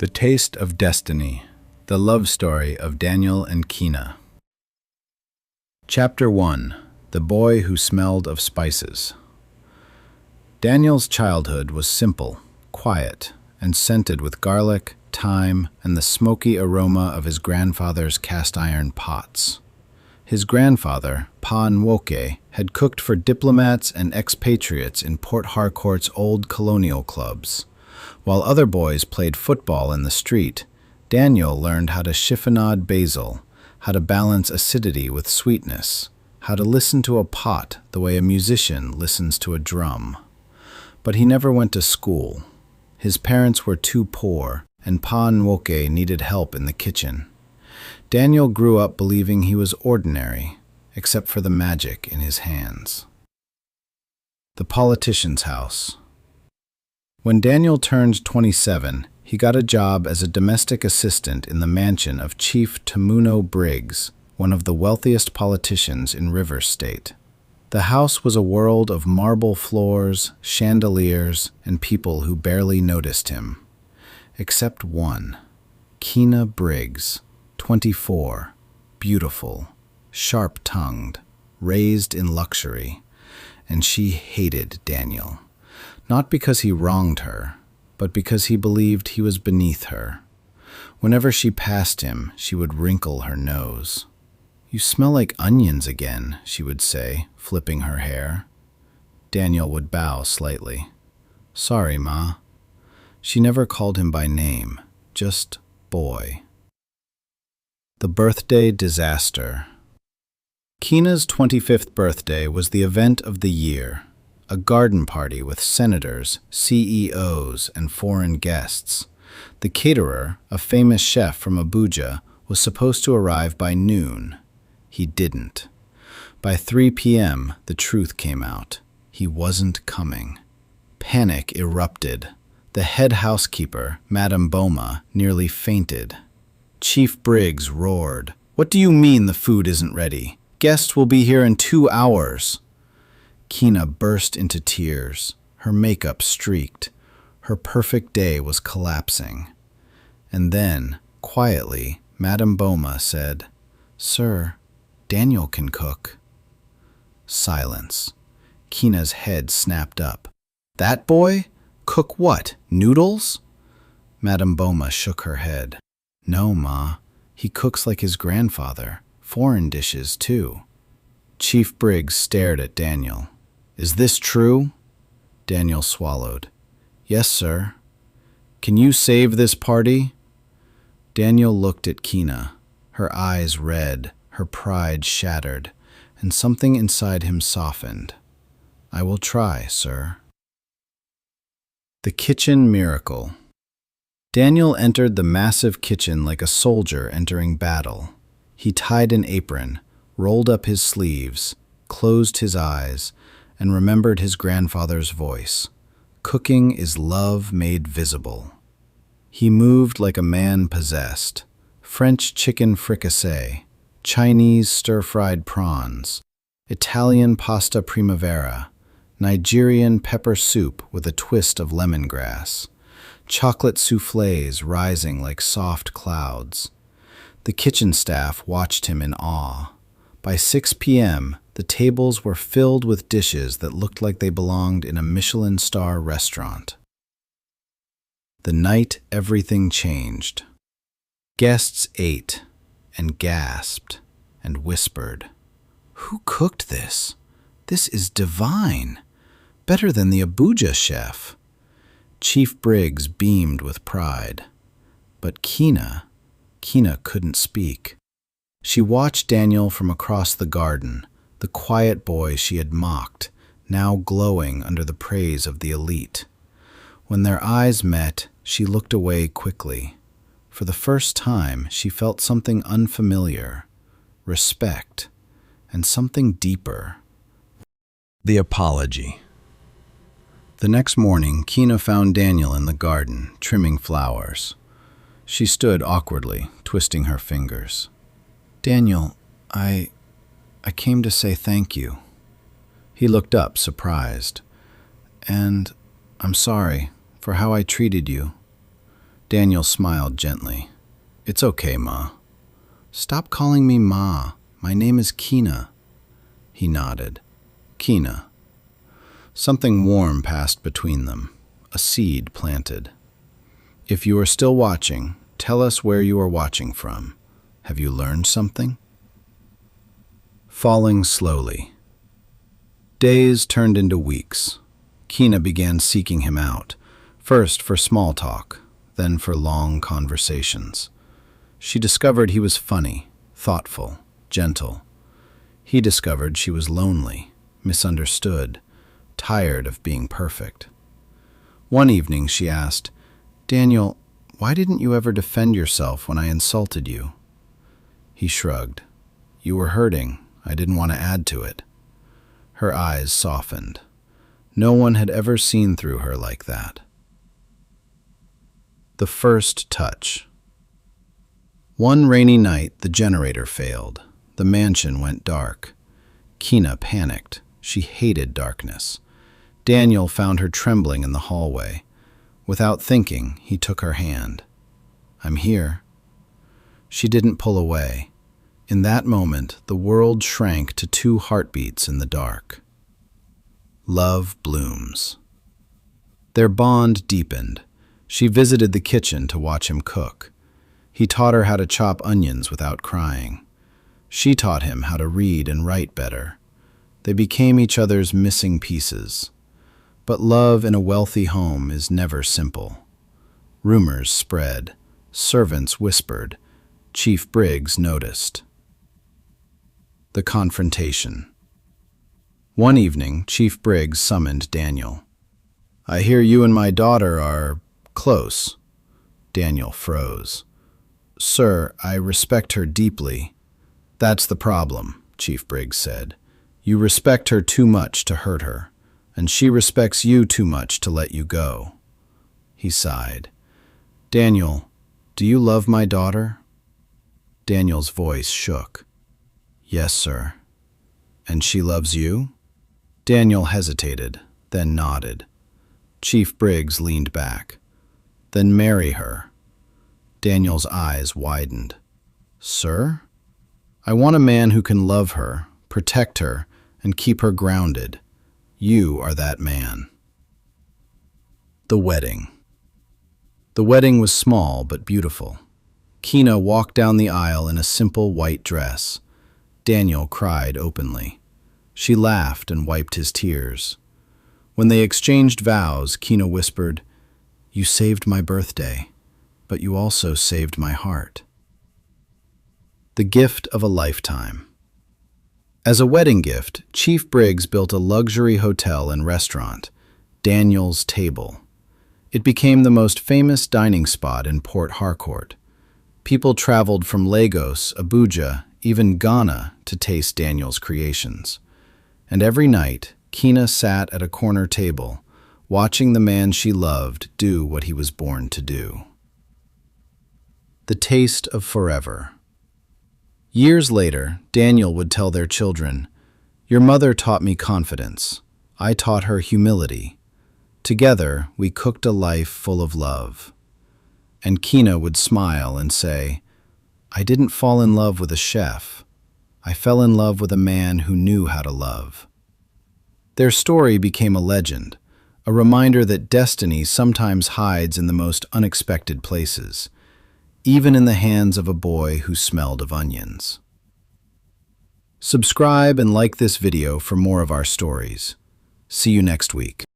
The Taste of Destiny, the love story of Daniel and Kina. Chapter 1. The Boy Who Smelled of Spices. Daniel's childhood was simple, quiet, and scented with garlic, thyme, and the smoky aroma of his grandfather's cast-iron pots. His grandfather, Pa Nwoke, had cooked for diplomats and expatriates in Port Harcourt's old colonial clubs. While other boys played football in the street, Daniel learned how to chiffonade basil, how to balance acidity with sweetness, how to listen to a pot the way a musician listens to a drum. But he never went to school. His parents were too poor, and Pa Nwoke needed help in the kitchen. Daniel grew up believing he was ordinary, except for the magic in his hands. The politician's house. When Daniel turned 27, he got a job as a domestic assistant in the mansion of Chief Tamuno Briggs, one of the wealthiest politicians in Rivers State. The house was a world of marble floors, chandeliers, and people who barely noticed him. Except one, Kina Briggs, 24, beautiful, sharp-tongued, raised in luxury, and she hated Daniel. Not because he wronged her, but because he believed he was beneath her. Whenever she passed him, she would wrinkle her nose. "You smell like onions again," she would say, flipping her hair. Daniel would bow slightly. "Sorry, Ma." She never called him by name, just boy. The birthday disaster. Kina's 25th birthday was the event of the year. A garden party with senators, CEOs, and foreign guests. The caterer, a famous chef from Abuja, was supposed to arrive by noon. He didn't. By 3 p.m., the truth came out. He wasn't coming. Panic erupted. The head housekeeper, Madame Boma, nearly fainted. Chief Briggs roared, "What do you mean the food isn't ready? Guests will be here in 2 hours." Kina burst into tears. Her makeup streaked. Her perfect day was collapsing. And then, quietly, Madame Boma said, "Sir, Daniel can cook." Silence. Kina's head snapped up. "That boy? Cook what? Noodles?" Madame Boma shook her head. "No, Ma. He cooks like his grandfather. Foreign dishes, too." Chief Briggs stared at Daniel. "Is this true?" Daniel swallowed. "Yes, sir." "Can you save this party?" Daniel looked at Kina, her eyes red, her pride shattered, and something inside him softened. "I will try, sir." The kitchen miracle. Daniel entered the massive kitchen like a soldier entering battle. He tied an apron, rolled up his sleeves, closed his eyes, and remembered his grandfather's voice. Cooking is love made visible. He moved like a man possessed. French chicken fricassee, Chinese stir-fried prawns, Italian pasta primavera, Nigerian pepper soup with a twist of lemongrass, chocolate soufflés rising like soft clouds. The kitchen staff watched him in awe. By 6 p.m., the tables were filled with dishes that looked like they belonged in a Michelin star restaurant. The night everything changed. Guests ate and gasped and whispered, "Who cooked this? This is divine. Better than the Abuja chef." Chief Briggs beamed with pride. But Kina couldn't speak. She watched Daniel from across the garden, the quiet boy she had mocked, now glowing under the praise of the elite. When their eyes met, she looked away quickly. For the first time, she felt something unfamiliar, respect, and something deeper. The apology. The next morning, Kina found Daniel in the garden, trimming flowers. She stood awkwardly, twisting her fingers. "Daniel, I came to say thank you." He looked up, surprised. "And I'm sorry for how I treated you." Daniel smiled gently. It's okay, Ma. Stop calling me Ma. My name is Kina. He nodded. Kina. Something warm passed between them, a seed planted. If you are still watching, tell us where you are watching from. Have you learned something? Falling slowly. Days turned into weeks. Kina began seeking him out, first for small talk, then for long conversations. She discovered he was funny, thoughtful, gentle. He discovered she was lonely, misunderstood, tired of being perfect. One evening she asked, Daniel, why didn't you ever defend yourself when I insulted you? He shrugged. You were hurting. I didn't want to add to it. Her eyes softened. No one had ever seen through her like that. The first touch. One rainy night, the generator failed. The mansion went dark. Kina panicked. She hated darkness. Daniel found her trembling in the hallway. Without thinking, he took her hand. I'm here. She didn't pull away. In that moment, the world shrank to 2 heartbeats in the dark. Love blooms. Their bond deepened. She visited the kitchen to watch him cook. He taught her how to chop onions without crying. She taught him how to read and write better. They became each other's missing pieces. But love in a wealthy home is never simple. Rumors spread. Servants whispered. Chief Briggs noticed. The confrontation. One evening, Chief Briggs summoned Daniel. I hear you and my daughter are close. Daniel froze. Sir, I respect her deeply. That's the problem, Chief Briggs said. You respect her too much to hurt her, and she respects you too much to let you go. He sighed. Daniel, do you love my daughter? Daniel's voice shook. Yes, sir. And she loves you? Daniel hesitated, then nodded. Chief Briggs leaned back. Then marry her. Daniel's eyes widened. Sir? I want a man who can love her, protect her, and keep her grounded. You are that man. The wedding. The wedding was small but beautiful. Kina walked down the aisle in a simple white dress. Daniel cried openly. She laughed and wiped his tears. When they exchanged vows, Kina whispered, You saved my birthday, but you also saved my heart. The gift of a lifetime. As a wedding gift, Chief Briggs built a luxury hotel and restaurant, Daniel's Table. It became the most famous dining spot in Port Harcourt. People traveled from Lagos, Abuja, even Ghana to taste Daniel's creations. And every night, Kina sat at a corner table, watching the man she loved do what he was born to do. The taste of forever. Years later, Daniel would tell their children, Your mother taught me confidence. I taught her humility. Together, we cooked a life full of love. And Kina would smile and say, I didn't fall in love with a chef. I fell in love with a man who knew how to love. Their story became a legend, a reminder that destiny sometimes hides in the most unexpected places, even in the hands of a boy who smelled of onions. Subscribe and like this video for more of our stories. See you next week.